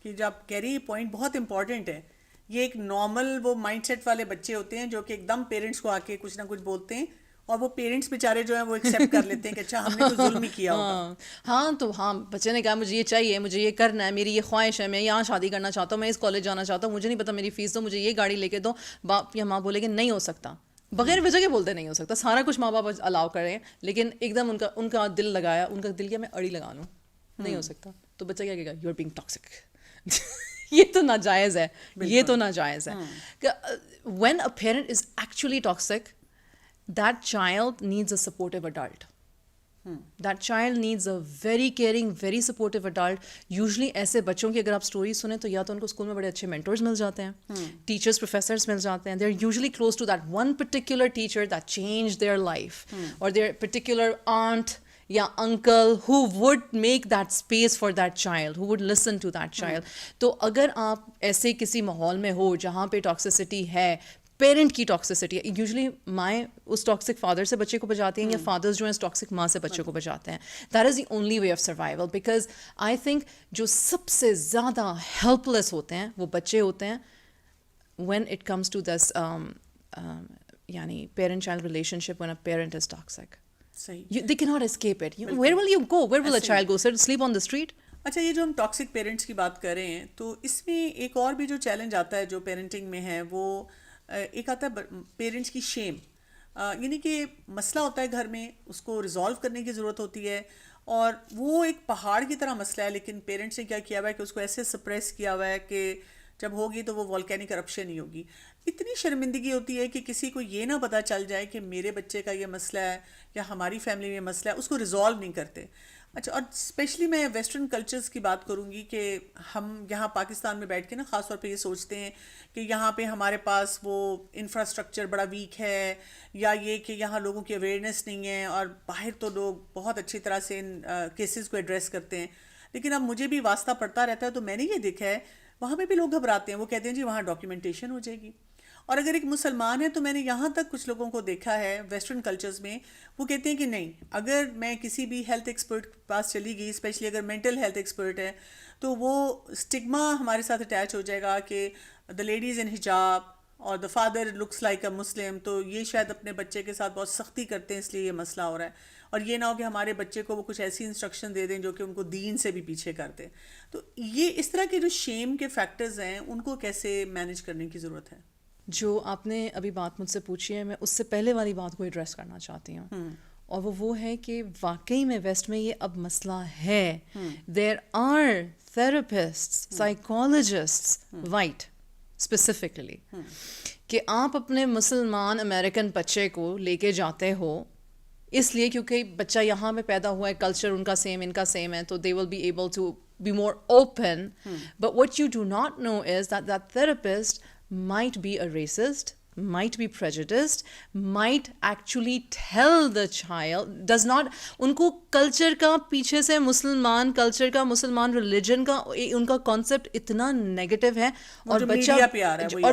کہ جو آپ کہہ رہی ہیں پوائنٹ بہت امپورٹنٹ ہے. یہ ایک نارمل وہ مائنڈ سیٹ والے بچے ہوتے ہیں جو کہ ایک دم پیرنٹس کو آ کے کچھ نہ کچھ بولتے ہیں, اور وہ پیرنٹس بیچارے جو ہیں وہ ایکسیپٹ کر لیتے ہیں کہ اچھا ہم نے کوئی ظلم ہی کیا ہوگا. ہاں تو ہاں, بچے نے کہا مجھے یہ چاہیے, مجھے یہ کرنا ہے, میری یہ خواہش ہے, میں یہاں شادی کرنا چاہتا ہوں, میں اس کالج جانا چاہتا ہوں, مجھے نہیں پتا میری فیس دو, مجھے یہ گاڑی لے کے دو. باپ یا ماں بولے کہ نہیں ہو سکتا, بغیر وجہ کے بولتے نہیں ہو سکتا. سارا کچھ ماں باپ الاؤ کر رہے ہیں, لیکن ایک دم ان کا دل لگایا, ان کا دل کیا میں اڑی لگا لوں, نہیں ہو سکتا. تو بچہ کیا کہے گا, یو آر بینگ ٹاکسک. یہ تو ناجائز ہے, یہ تو ناجائز ہے. When a parent is actually toxic, that child needs a supportive adult. That child needs a very caring, very supportive adult. Usually ایسے بچوں کی اگر آپ اسٹوریز سنیں تو یا تو ان کو اسکول میں بڑے اچھے مینٹورز مل جاتے ہیں, ٹیچرس پروفیسرس مل جاتے ہیں. They're usually close to that one particular teacher that changed their life, or their particular aunt یا uncle who would make that space for that child, who would listen to that child. تو اگر آپ ایسے کسی ماحول میں ہو جہاں پہ ٹاکسسٹی ہے, پیرنٹ کی ٹاکسسٹی, یوزلی مائیں اس ٹاکسک فادر سے بچے کو بچاتی ہیں, یا فادرز جو ہیں اس ٹاکسک ماں سے بچوں کو بچاتے ہیں. That is the only way of survival. Because I think جو سب سے زیادہ ہیلپ لیس ہوتے ہیں وہ بچے ہوتے ہیں when it comes to this یعنی parent child relationship, when a parent is toxic. صحیح. They cannot escape it. Where will you go? Where will a child go? Sleep on the street? اچھا، یہ جو ہم toxic parents کی بات کر رہے ہیں تو اس میں ایک اور بھی جو چیلنج آتا ہے جو پیرنٹنگ میں ہے وہ ایک آتا ہے پیرنٹس کی شیم. یعنی کہ مسئلہ ہوتا ہے گھر میں، اس کو ریزالو کرنے کی ضرورت ہوتی ہے، اور وہ ایک پہاڑ کی طرح مسئلہ ہے، لیکن پیرنٹس نے کیا کیا ہوا ہے کہ اس کو ایسے سپریس کیا ہوا ہے کہ جب ہوگی تو وہ والکینک کرپشن ہی ہوگی. اتنی شرمندگی ہوتی ہے کہ کسی کو یہ نہ پتہ چل جائے کہ میرے بچے کا یہ مسئلہ ہے یا ہماری فیملی میں مسئلہ ہے، اس کو ریزالو نہیں کرتے. اچھا، اور اسپیشلی میں ویسٹرن کلچرز کی بات کروں گی کہ ہم یہاں پاکستان میں بیٹھ کے نا خاص طور پہ یہ سوچتے ہیں کہ یہاں پہ ہمارے پاس وہ انفراسٹرکچر بڑا ویک ہے، یا یہ کہ یہاں لوگوں کی اویئرنیس نہیں ہے، اور باہر تو لوگ بہت اچھی طرح سے ان کیسز کو ایڈریس کرتے ہیں. لیکن اب مجھے بھی واسطہ پڑتا رہتا ہے تو میں نے یہ دیکھا ہے وہاں پہ بھی لوگ گھبراتے ہیں. وہ کہتے ہیں جی وہاں ڈاکیومنٹیشن ہو جائے گی. اور اگر ایک مسلمان ہے تو میں نے یہاں تک کچھ لوگوں کو دیکھا ہے ویسٹرن کلچرز میں، وہ کہتے ہیں کہ نہیں، اگر میں کسی بھی ہیلتھ ایکسپرٹ کے پاس چلی گئی، اسپیشلی اگر مینٹل ہیلتھ ایکسپرٹ ہے، تو وہ اسٹگما ہمارے ساتھ اٹیچ ہو جائے گا کہ دا لیڈیز ان حجاب اور the father looks like a Muslim, تو یہ شاید اپنے بچے کے ساتھ بہت سختی کرتے ہیں، اس لیے یہ مسئلہ ہو رہا ہے. اور یہ نہ ہو کہ ہمارے بچے کو وہ کچھ ایسی انسٹرکشن دے دیں جو کہ ان کو دین سے بھی پیچھے کر دیں. تو یہ اس طرح کے جو شیم کے فیکٹرز ہیں ان کو کیسے مینیج کرنے کی ضرورت ہے؟ جو آپ نے ابھی بات مجھ سے پوچھی ہے، میں اس سے پہلے والی بات کو ایڈریس کرنا چاہتی ہوں، اور وہ ہے کہ واقعی میں ویسٹ میں یہ اب مسئلہ ہے. There are therapists, psychologists white specifically, کہ آپ اپنے مسلمان امریکن بچے کو لے کے جاتے ہو اس لیے کیونکہ بچہ یہاں میں پیدا ہوا ہے، کلچر ان کا سیم، ان کا سیم ہے، تو they will be able to be more open. But what you do not know is that that therapist might be a racist, might be prejudiced, might actually tell the child, does not, ان کو culture کا پیچھے سے مسلمان culture کا، مسلمان religion کا ان کا concept اتنا نیگیٹو ہے، اور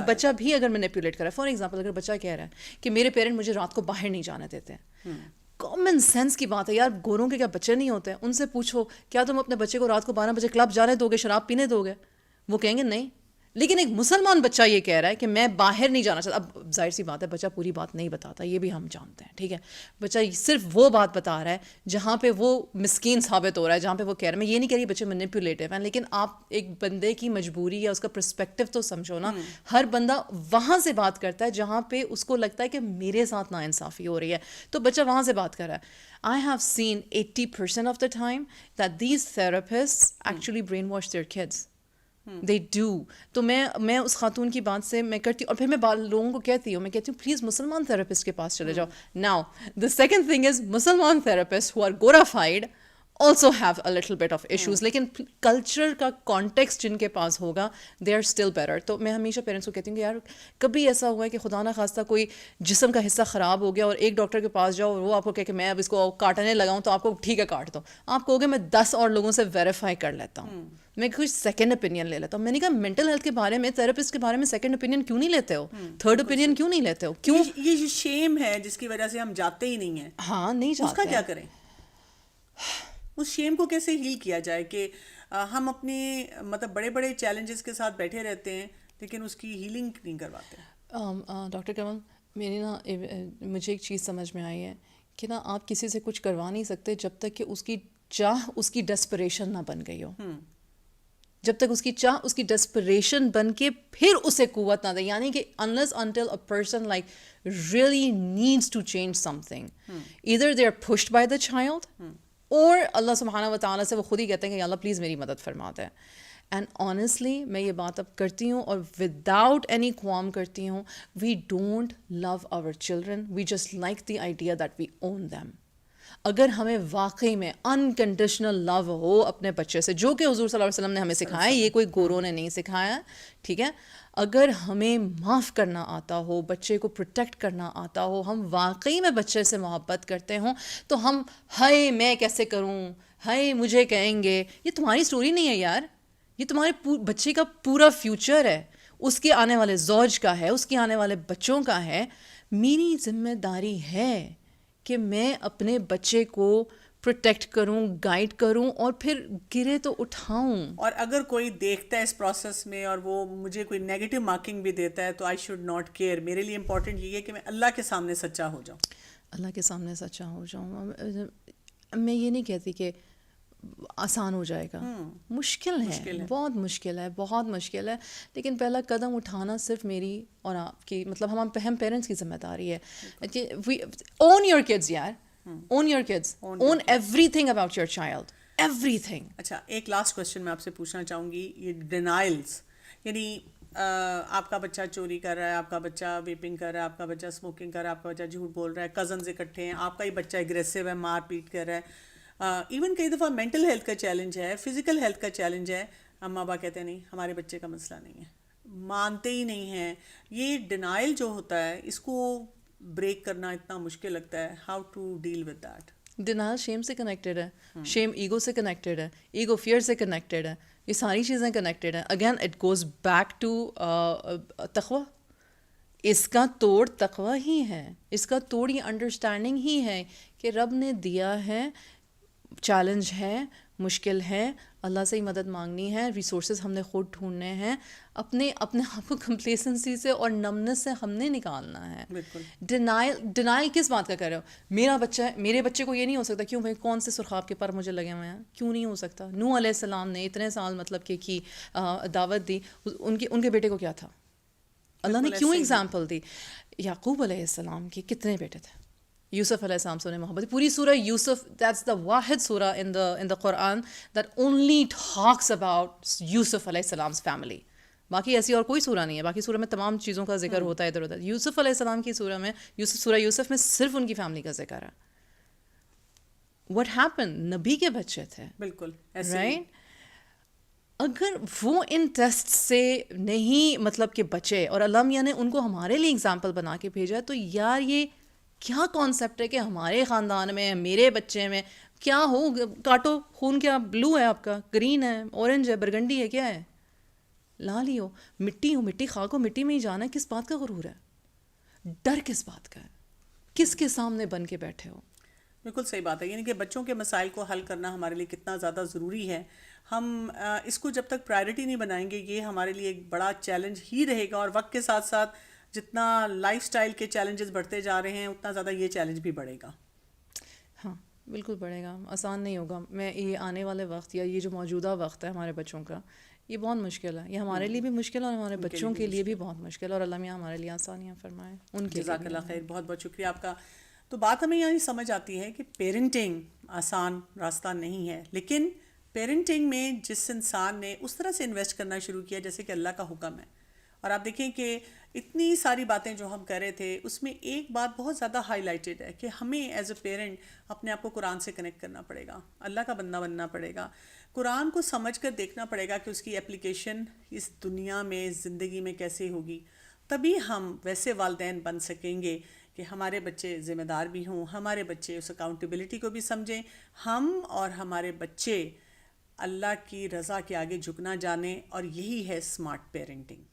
بچہ بھی اگر مینیپولیٹ کرا ہے. فار ایگزامپل اگر بچہ کہہ رہا ہے کہ میرے پیرنٹ مجھے رات کو باہر نہیں جانے دیتے ہیں، کامن سینس کی بات ہے یار، گوروں کے کیا بچے نہیں ہوتے ہیں؟ ان سے پوچھو کیا تم اپنے بچے کو رات کو 12 بجے کلب جانے دو گے، شراب پینے دو گے؟ وہ کہیں گے نہیں. لیکن ایک مسلمان بچہ یہ کہہ رہا ہے کہ میں باہر نہیں جانا چاہتا. اب ظاہر سی بات ہے بچہ پوری بات نہیں بتاتا، یہ بھی ہم جانتے ہیں، ٹھیک ہے. بچہ صرف وہ بات بتا رہا ہے جہاں پہ وہ مسکین ثابت ہو رہا ہے، جہاں پہ وہ کہہ رہا ہے. میں یہ نہیں کہہ رہی بچے مینیپولیٹو ہیں، لیکن آپ ایک بندے کی مجبوری یا اس کا پرسپیکٹو تو سمجھو نا. ہر بندہ وہاں سے بات کرتا ہے جہاں پہ اس کو لگتا ہے کہ میرے ساتھ ناانصافی ہو رہی ہے، تو بچہ وہاں سے بات کر رہا ہے. I have seen 80% of the time that these therapists actually brainwash their kids. They do. تو میں اس خاتون کی بات سے میں کرتی ہوں، اور پھر میں لوگوں کو کہتی ہوں پلیز مسلمان تھراپسٹ کے پاس چلے جاؤ. Now the second thing is مسلمان therapists who are Gorafied also have a little bit of issues. لیکن کلچر کا کانٹیکسٹ جن کے پاس ہوگا they are still better. تو میں ہمیشہ پیرنٹس کو کہتی ہوں کہ یار کبھی ایسا ہوا ہے کہ خدا نہ خواستہ کوئی جسم کا حصہ خراب ہو گیا اور ایک ڈاکٹر کے پاس جاؤ اور وہ آپ کو کہے کہ میں اب اس کو کاٹنے لگاؤں، تو آپ کو ٹھیک ہے کاٹ دو. آپ کہو گے میں 10 اور لوگوں سے ویریفائی کر لیتا ہوں، میں کچھ سیکنڈ اوپینین لے لیتا ہوں. میں نے کہا مینٹل ہیلتھ کے بارے میں تھراپسٹ کے بارے میں سیکنڈ اوپینین کیوں نہیں لیتے ہو، تھرڈ اوپینین کیوں نہیں لیتے ہو؟ کیوں؟ یہ جو شیم ہے جس کی وجہ سے ہم جاتے ہی نہیں ہیں، ہاں نہیں جاتے. اس کا کیا کریں؟ اس شیم کو کیسے ہیل کیا جائے کہ ہم اپنے مطلب بڑے بڑے چیلنجز کے ساتھ بیٹھے رہتے ہیں لیکن اس کی ہیلنگ نہیں کرواتے؟ ڈاکٹر کمل، میری نا مجھے ایک چیز سمجھ میں آئی ہے کہ نا آپ کسی سے کچھ کروا نہیں سکتے جب تک کہ اس کی چاہ اس کی ڈیسپریشن نہ بن گئی ہو. جب تک اس کی چاہ اس کی ڈیسپریشن بن کے پھر اسے قوت نہ دے. یعنی کہ unless until a person like really needs to change something, either they are pushed by the child اور اللہ سبحانہ و تعالیٰ سے وہ خود ہی کہتے ہیں کہ اللہ پلیز میری مدد فرماتے ہیں. اینڈ آنیسٹلی میں یہ بات اب کرتی ہوں اور وداؤٹ اینی کوام کرتی ہوں، we don't love our children, we just like the idea that we own them. اگر ہمیں واقعی میں انکنڈیشنل لو ہو اپنے بچے سے، جو کہ حضور صلی اللہ علیہ وسلم نے ہمیں سکھایا ہے، یہ کوئی گوروں نے نہیں سکھایا، ٹھیک ہے، اگر ہمیں معاف کرنا آتا ہو، بچے کو پروٹیکٹ کرنا آتا ہو، ہم واقعی میں بچے سے محبت کرتے ہوں، تو ہم ہائے میں کیسے کروں، ہائے مجھے کہیں گے، یہ تمہاری سٹوری نہیں ہے یار، یہ تمہارے بچے کا پورا فیوچر ہے، اس کے آنے والے زوج کا ہے، اس کے آنے والے بچوں کا ہے. میری ذمہ داری ہے کہ میں اپنے بچے کو پروٹیکٹ کروں، گائیڈ کروں، اور پھر گرے تو اٹھاؤں. اور اگر کوئی دیکھتا ہے اس پروسیس میں اور وہ مجھے کوئی نیگیٹو مارکنگ بھی دیتا ہے تو آئی شوڈ ناٹ کیئر. میرے لیے امپورٹنٹ یہ ہے کہ میں اللہ کے سامنے سچا ہو جاؤں. اللہ کے سامنے سچا ہو جاؤں. میں یہ نہیں کہتی کہ آسان ہو جائے گا. مشکل ہے، بہت مشکل ہے، بہت مشکل ہے. لیکن پہلا قدم اٹھانا صرف میری اور آپ کی، مطلب ہم پیرنٹس کی ذمہ داری ہے کہ اون یور کڈز یار، own your kids, own everything about your child, everything. اچھا، ایک لاسٹ کوشچن میں آپ سے پوچھنا چاہوں گی. یہ ڈینائلس، یعنی آپ کا بچہ چوری کر رہا ہے، آپ کا بچہ ویپنگ کر رہا ہے، آپ کا بچہ اسموکنگ کر رہا ہے، آپ کا بچہ جھوٹ بول رہا ہے، کزنز اکٹھے ہیں، آپ کا ہی بچہ اگریسو ہے، مار پیٹ کر رہا ہے، ایون کئی دفعہ مینٹل ہیلتھ کا چیلنج ہے، فزیکل ہیلتھ کا چیلنج ہے، ہم ماں باپ کہتے ہیں نہیں ہمارے بچے کا مسئلہ نہیں ہے، مانتے ہی نہیں ہیں. یہ ڈینائل جو ہوتا ہے اس کو بریک کرنا اتنا مشکل لگتا ہے. How to deal with that? Denial shame سے کنیکٹیڈ ہے، شیم ایگو سے کنیکٹیڈ ہے، ایگو فیئر سے کنیکٹیڈ ہے. یہ ساری چیزیں کنیکٹیڈ ہیں. Again it goes back to تقوی. اس کا توڑ تقوی ہی ہے، اس کا توڑ یہ انڈرسٹینڈنگ ہی ہے کہ رب نے دیا ہے، چیلنج ہے، مشکل ہے، اللہ سے ہی مدد مانگنی ہے، ریسورسز ہم نے خود ڈھونڈنے ہیں، اپنے آپ کو کمپلیسنسی سے اور نمنس سے ہم نے نکالنا ہے. بالکل. ڈینائل کس بات کا کر رہے ہو؟ میرا بچہ ہے، میرے بچے کو یہ نہیں ہو سکتا. کیوں بھائی؟ کون سے سرخاب کے پر مجھے لگے ہوئے ہیں؟ کیوں نہیں ہو سکتا؟ نوح علیہ السلام نے اتنے سال مطلب کہ کی دعوت دی، ان کے بیٹے کو کیا تھا؟ اللہ نے کیوں ایگزامپل دی؟ یعقوب علیہ السلام کے کتنے بیٹے تھے؟ یوسف علیہ السلام سے انہیں محبت. پوری سورہ یوسف، دیٹس دا واحد سورہ ان دا قرآن دیٹ اونلی ٹاکس اباؤٹ یوسف علیہ السلام فیملی. باقی ایسی اور کوئی سورہ نہیں ہے. باقی سورہ میں تمام چیزوں کا ذکر ہوتا ہے ادھر ادھر. یوسف علیہ السلام کی سورہ میں، سورہ یوسف میں صرف ان کی فیملی کا ذکر ہے. What happen? نبی کے بچے تھے. بالکل رائٹ. اگر وہ ان ٹیسٹ سے نہیں مطلب کہ بچے اور اللہ میاں نے ان کو ہمارے لیے اگزامپل بنا کے بھیجا، تو یار یہ کیا کانسیپٹ ہے کہ ہمارے خاندان میں، میرے بچے میں کیا ہو؟ کاٹو خون، کیا بلو ہے آپ کا، گرین ہے، اورنج ہے، برگنڈی ہے، کیا ہے؟ لال ہی ہو، مٹی ہو، مٹی خاک ہو، مٹی میں ہی جانا ہے. کس بات کا غرور ہے؟ ڈر کس بات کا ہے؟ کس کے سامنے بن کے بیٹھے ہو؟ بالکل صحیح بات ہے. یعنی کہ بچوں کے مسائل کو حل کرنا ہمارے لیے کتنا زیادہ ضروری ہے. ہم اس کو جب تک پرائرٹی نہیں بنائیں گے یہ ہمارے لیے ایک بڑا چیلنج ہی رہے گا. اور وقت کے ساتھ ساتھ جتنا لائف سٹائل کے چیلنجز بڑھتے جا رہے ہیں اتنا زیادہ یہ چیلنج بھی بڑھے گا. ہاں بالکل بڑھے گا، آسان نہیں ہوگا. میں یہ آنے والے وقت یا یہ جو موجودہ وقت ہے ہمارے بچوں کا، یہ بہت مشکل ہے. یہ ہمارے لیے بھی مشکل اور ہمارے بچوں کے لیے بھی بہت مشکل. اور اللہ میاں ہمارے لیے آسانیاں فرمائے ان کے. جزاک اللہ خیر، بہت بہت شکریہ آپ کا. تو بات ہمیں یہاں سمجھ آتی ہے کہ پیرنٹنگ آسان راستہ نہیں ہے، لیکن پیرنٹنگ میں جس انسان نے اس طرح سے انویسٹ کرنا شروع کیا جیسے کہ اللہ کا حکم ہے. اور آپ دیکھیں کہ اتنی ساری باتیں جو ہم کر رہے تھے اس میں ایک بات بہت زیادہ ہائی لائٹڈ ہے کہ ہمیں ایز اے پیرنٹ اپنے آپ کو قرآن سے کنیکٹ کرنا پڑے گا، اللہ کا بندہ بننا پڑے گا، قرآن کو سمجھ کر دیکھنا پڑے گا کہ اس کی اپلیکیشن اس دنیا میں، زندگی میں کیسے ہوگی. تبھی ہم ویسے والدین بن سکیں گے کہ ہمارے بچے ذمہ دار بھی ہوں، ہمارے بچے اس اکاؤنٹیبلٹی کو بھی سمجھیں، ہم اور ہمارے بچے اللہ کی رضا کے آگے جھکنا جانیں. اور یہی ہے اسمارٹ پیرنٹنگ.